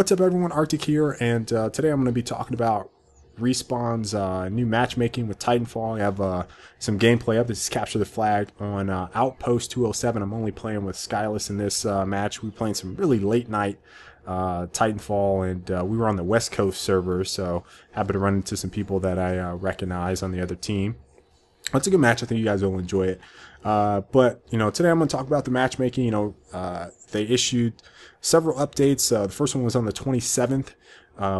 What's up, everyone? Arctic here, and today I'm going to be talking about Respawn's new matchmaking with Titanfall. I have some gameplay up. This is Capture the Flag on Outpost 207. I'm only playing with Skyless in this match. We're playing some really late night Titanfall, and we were on the West Coast server, so happy to run into some people that I recognize on the other team. It's a good match. I think you guys will enjoy it. But, today I'm going to talk about the matchmaking. They issued several updates. The first one was on the 27th,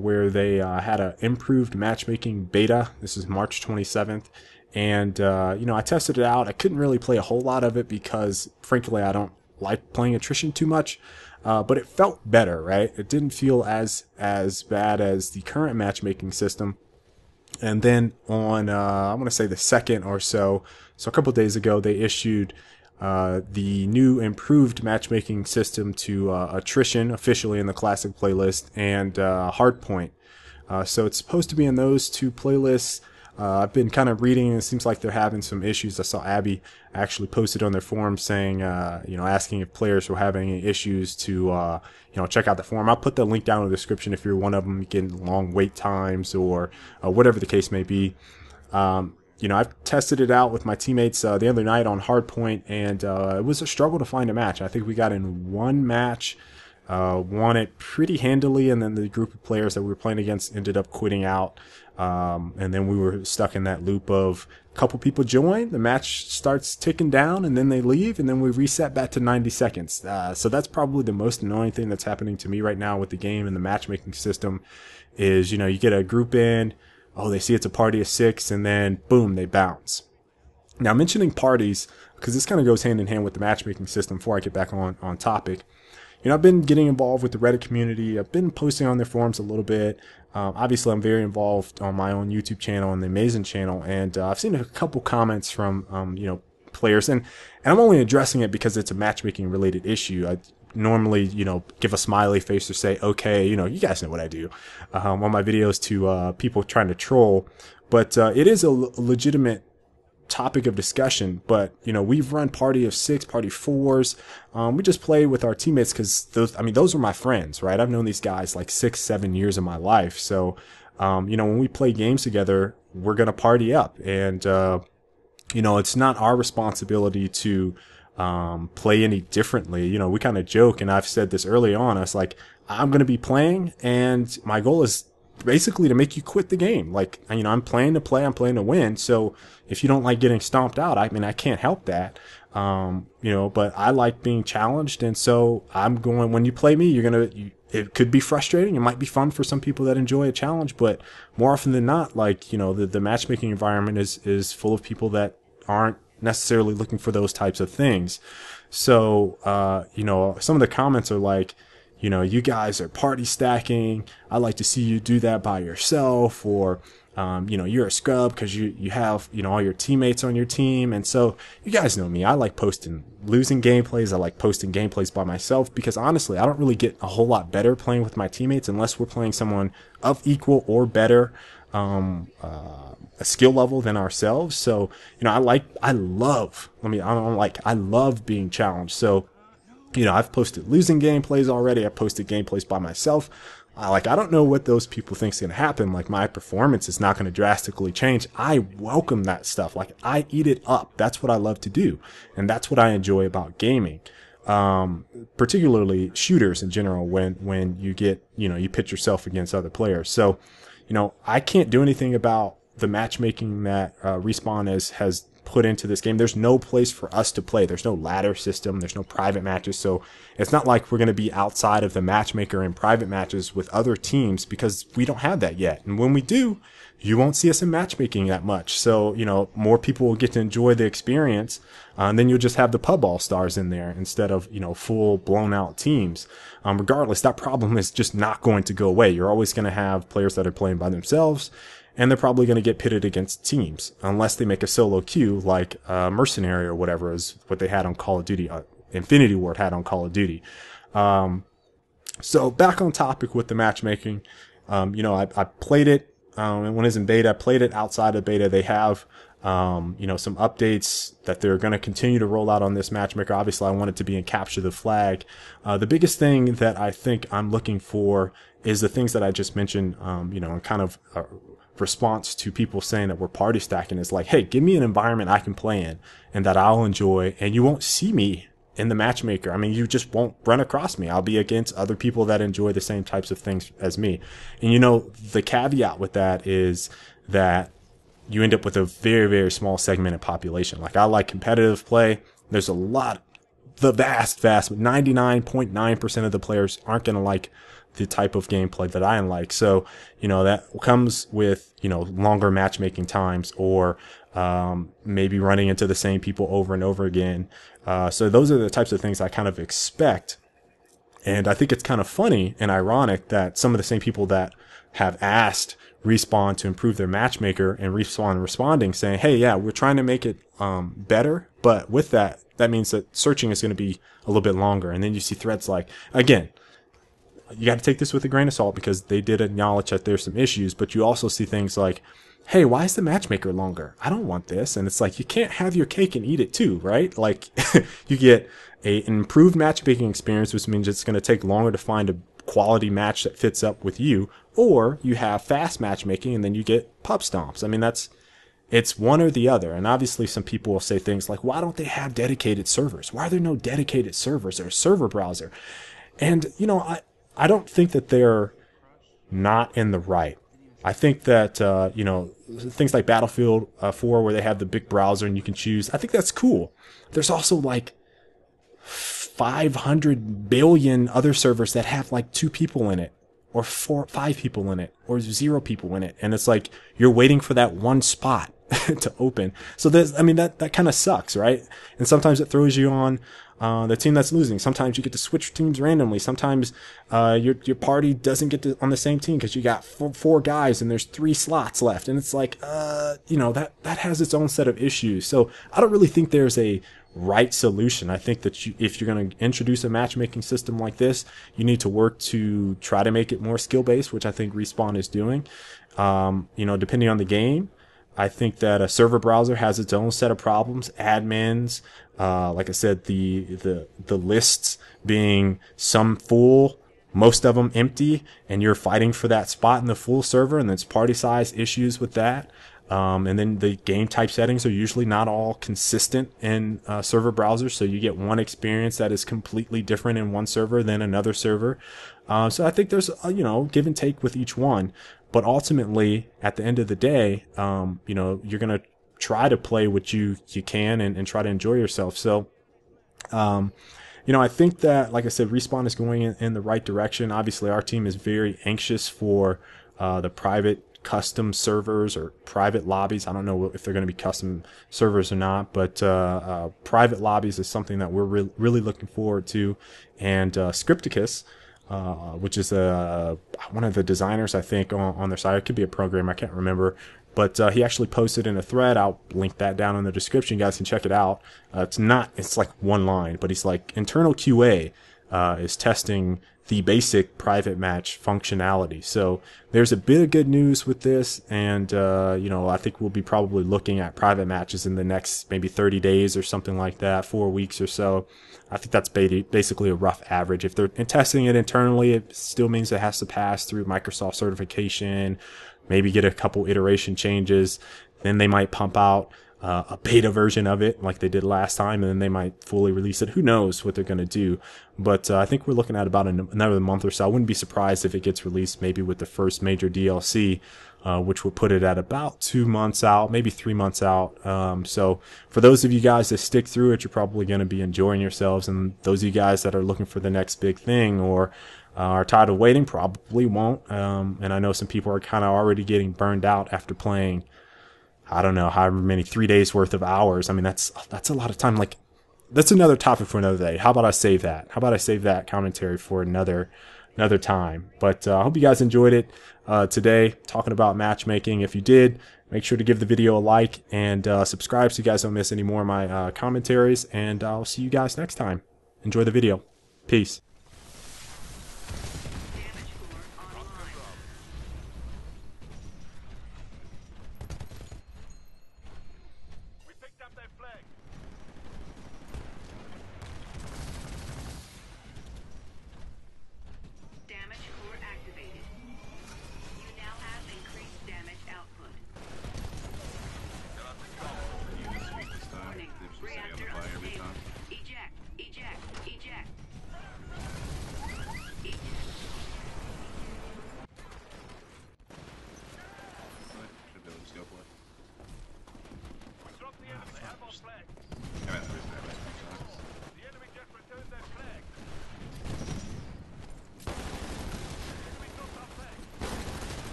where they had an improved matchmaking beta. This is March 27th. And, I tested it out. I couldn't really play a whole lot of it because, frankly, I don't like playing attrition too much. But it felt better, right? It didn't feel as bad as the current matchmaking system. And then on, I want to say the 2nd or so a couple of days ago, they issued the new improved matchmaking system to attrition officially in the classic playlist and hardpoint. So it's supposed to be in those two playlists. I've been kind of reading, and it seems like they're having some issues. I saw Abby actually posted on their forum saying, asking if players were having any issues to, check out the forum. I'll put the link down in the description if you're one of them getting long wait times or whatever the case may be. I've tested it out with my teammates the other night on hardpoint, and it was a struggle to find a match. I think we got in one match, won it pretty handily, and then the group of players that we were playing against ended up quitting out. And then we were stuck in that loop of a couple people join, the match starts ticking down, and then they leave, and then we reset back to 90 seconds. So that's probably the most annoying thing that's happening to me right now with the game and the matchmaking system is, you get a group in, they see it's a party of 6, and then boom, they bounce. Now, mentioning parties, because this kind of goes hand in hand with the matchmaking system before I get back on topic. I've been getting involved with the Reddit community. I've been posting on their forums a little bit. Obviously, I'm very involved on my own YouTube channel and the Amazing channel, and I've seen a couple comments from, players, and I'm only addressing it because it's a matchmaking related issue. I normally, give a smiley face or say, okay, you guys know what I do on my videos to people trying to troll, but it is a legitimate topic of discussion. But we've run party of 6, party 4s. We just play with our teammates because those are my friends, right? I've known these guys like 6-7 years of my life. So when we play games together, we're gonna party up, and it's not our responsibility to play any differently. We kind of joke, and I've said this early on. I was like, I'm gonna be playing, and my goal is basically to make you quit the game. Like, I'm playing to play, I'm playing to win. So if you don't like getting stomped out, I can't help that. But I like being challenged. And so I'm going, when you play me, it could be frustrating. It might be fun for some people that enjoy a challenge, but more often than not, the matchmaking environment is full of people that aren't necessarily looking for those types of things. So, some of the comments are like, you guys are party stacking. I like to see you do that by yourself, or, you're a scrub because you have, all your teammates on your team. And so you guys know me. I like posting losing gameplays. I like posting gameplays by myself because honestly, I don't really get a whole lot better playing with my teammates unless we're playing someone of equal or better, a skill level than ourselves. So, I love being challenged. So, I've posted losing gameplays already. I've posted gameplays by myself. I don't know what those people think is going to happen. My performance is not going to drastically change. I welcome that stuff. I eat it up. That's what I love to do. And that's what I enjoy about gaming. Particularly shooters in general, when you get, you pitch yourself against other players. So, I can't do anything about the matchmaking that Respawn has put into this game. There's no place for us to play. There's no ladder system. There's no private matches. So it's not like we're going to be outside of the matchmaker in private matches with other teams because we don't have that yet. And when we do, you won't see us in matchmaking that much. So, more people will get to enjoy the experience. And then you'll just have the pub all-stars in there instead of, full blown out teams. Regardless, that problem is just not going to go away. You're always going to have players that are playing by themselves, and they're probably going to get pitted against teams unless they make a solo queue like Mercenary or whatever is what they had on Call of Duty. Infinity Ward had on Call of Duty. So back on topic with the matchmaking, I played it when it was in beta. I played it outside of beta. They have some updates that they're going to continue to roll out on this matchmaker. Obviously, I want it to be in Capture the Flag. The biggest thing that I think I'm looking for is the things that I just mentioned, and kind of response to people saying that we're party stacking is like, hey, give me an environment I can play in and that I'll enjoy, and you won't see me in the matchmaker. I mean, you just won't run across me. I'll be against other people that enjoy the same types of things as me. And the caveat with that is that you end up with a very, very small segmented population. Like, I like competitive play. There's a lot, the vast 99.9% of the players aren't going to like the type of gameplay that I like. So, that comes with, longer matchmaking times, or maybe running into the same people over and over again. So those are the types of things I kind of expect. And I think it's kind of funny and ironic that some of the same people that have asked Respawn to improve their matchmaker, and Respawn responding saying, hey, yeah, we're trying to make it better, but with that means that searching is going to be a little bit longer. And then you see threads like, again, you got to take this with a grain of salt because they did acknowledge that there's some issues, but you also see things like, hey, why is the matchmaker longer? I don't want this. And it's like, you can't have your cake and eat it too, right? Like, you get an improved matchmaking experience, which means it's going to take longer to find a quality match that fits up with you, or you have fast matchmaking and then you get pub stomps. I mean, it's one or the other. And obviously some people will say things like, why don't they have dedicated servers? Why are there no dedicated servers or a server browser? And, I don't think that they're not in the right. I think that, things like Battlefield 4, where they have the big browser and you can choose, I think that's cool. There's also like 500 billion other servers that have like 2 people in it, or 5 people in it, or 0 people in it. And it's like, you're waiting for that one spot to open. So that kind of sucks, right? And sometimes it throws you on the team that's losing. Sometimes you get to switch teams randomly. Sometimes your party doesn't get on the same team because you got 4 guys and there's 3 slots left. And it's like, that has its own set of issues. So I don't really think there's a right solution. I think that if you're going to introduce a matchmaking system like this, you need to work to try to make it more skill-based, which I think Respawn is doing. Depending on the game, I think that a server browser has its own set of problems. Admins, like I said, the lists being some full, most of them empty, and you're fighting for that spot in the full server, and there's party size issues with that. And then the game type settings are usually not all consistent in server browsers, so you get one experience that is completely different in one server than another server. So I think there's give and take with each one. But ultimately, at the end of the day, you're going to try to play what you can and try to enjoy yourself. So, I think that, like I said, Respawn is going in the right direction. Obviously, our team is very anxious for the private custom servers or private lobbies. I don't know if they're going to be custom servers or not, but private lobbies is something that we're really looking forward to. And Scripticus, which is one of the designers, I think, on their side. It could be a program, I can't remember. But he actually posted in a thread. I'll link that down in the description. You guys can check it out. It's like one line, but he's like, internal QA is testing the basic private match functionality. So there's a bit of good news with this. And, I think we'll be probably looking at private matches in the next maybe 30 days or something like that, 4 weeks or so. I think that's basically a rough average. If they're testing it internally, it still means it has to pass through Microsoft certification, maybe get a couple iteration changes. Then they might pump out a beta version of it like they did last time, and then they might fully release it. Who knows what they're going to do? But I think we're looking at about another month or so. I wouldn't be surprised if it gets released maybe with the first major DLC, which would put it at about 2 months out, maybe 3 months out. So for those of you guys that stick through it, you're probably going to be enjoying yourselves. And those of you guys that are looking for the next big thing or are tired of waiting probably won't. And I know some people are kind of already getting burned out after playing, I don't know, however many 3 days worth of hours. I mean, that's a lot of time. Like, that's another topic for another day. How about I save that? How about I save that commentary for another time? But I hope you guys enjoyed it today, talking about matchmaking. If you did, make sure to give the video a like and subscribe so you guys don't miss any more of my commentaries. And I'll see you guys next time. Enjoy the video. Peace.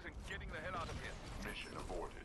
and getting the hell out of here. Mission aborted.